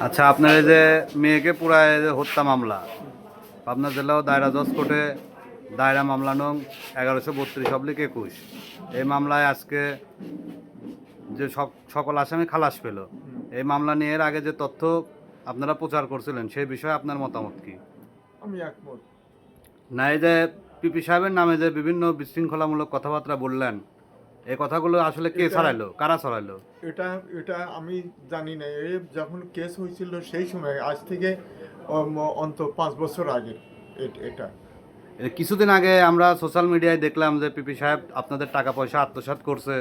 আচ্ছা, আপনার এই যে মেয়েকে পুরায় যে হত্যা মামলা, পাবনা জেলা ও দায়রা জজ কোর্টে দায়রা মামলা নং 1132/21, এই মামলায় আজকে যে সকল আসামি খালাস পেল, এই মামলা নিয়ে এর আগে যে তথ্য আপনারা প্রচার করছিলেন সেই বিষয়ে আপনার মতামত কি? আমি একমত না, এই যে পিপি সাহেবের নামে যে বিভিন্ন বিশৃঙ্খলামূলক কথাবার্তা বললেন, এই কথাগুলো আসলে কে ছড়াইলো, কারা ছড়াইলো? এটা এটা আমি জানি না। যখন কেস হয়েছিল সেই সময়, আজ থেকে অন্তত 5 বছর আগে এটা। কিছুদিন আগে আমরা সোশ্যাল মিডিয়ায় দেখলাম যে পিপি সাহেব আপনাদের টাকা পয়সা আত্মসাৎ করছে,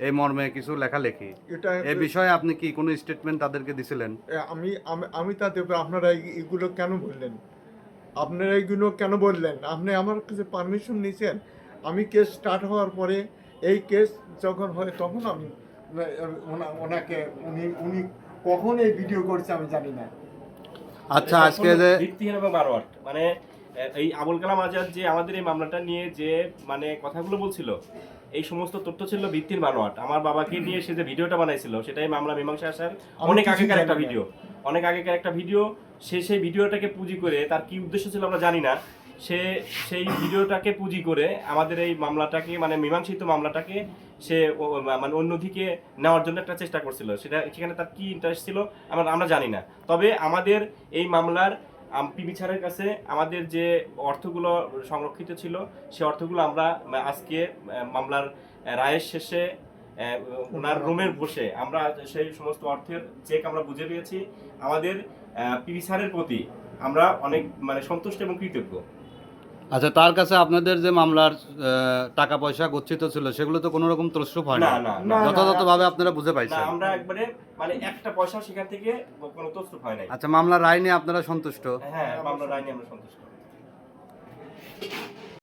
এই মর্মে কিছু লেখালেখি। এটা এই বিষয়ে আপনি কি কোনো স্টেটমেন্ট তাদেরকে দিছিলেন? আমি আমি আমি তাতে আপনারা এগুলো কেন বললেন? আপনারা এগুলো কেন বললেন? আপনি আমার কাছে পারমিশন নিয়েছেন? আমি কেস স্টার্ট হওয়ার পরে, এই কেস যখন হয় তখন আমি ওনাকে উনি উনি কখন এই ভিডিও করছে আমি জানি না। আচ্ছা, আজকে যে ভিত্তিহীন এবং বানোয়াট, মানে এই আবুল কালাম আজাদ যে আমাদের এই মামলাটা নিয়ে যে মানে কথাগুলো বলছিল, এই সমস্ত তথ্য ছিল ভিত্তির বানোয়াট। আমার বাবাকে নিয়ে সে যে ভিডিওটা বানাইছিল, সেটাই মামলা মীমাংসা আসার অনেক আগেকার একটা ভিডিও, অনেক আগেকার একটা ভিডিও। সে সেই ভিডিওটাকে পুঁজি করে, তার কি উদ্দেশ্য ছিল আমরা জানি না, সে সেই ভিডিওটাকে পুঁজি করে আমাদের এই মামলাটাকে, মানে মীমাংসিত মামলাটাকে সে মানে অন্যদিকে নেওয়ার জন্য একটা চেষ্টা করছিল। সেখানে তার কি ইন্টারেস্ট ছিল আমরা জানি না। তবে আমাদের এই মামলার পিবি স্যারের কাছে আমাদের যে অর্থগুলো সংরক্ষিত ছিল, সেই অর্থগুলো আমরা আজকে মামলার রায়ের শেষে ওনার রুমে বসে আমরা সেই সমস্ত অর্থের চেক আমরা বুঝে পেয়েছি। আমাদের পিবি স্যারের প্রতি আমরা অনেক মানে সন্তুষ্ট এবং কৃতজ্ঞ। আচ্ছা, তার কাছে আপনাদের যে মামলার টাকা পয়সা গচ্ছিত ছিল সেগুলো তো কোনো রকম তছরূপ হয় না, যথাযথভাবে আপনারা বুঝে পাইছেন? আমরা একবারে মানে একটা পয়সা সেখান থেকে কোনো তছরূপ হয় নাই। আচ্ছা, মামলার রায় নিয়ে আপনারা সন্তুষ্ট? হ্যাঁ, মামলার রায় নিয়ে আমরা সন্তুষ্ট।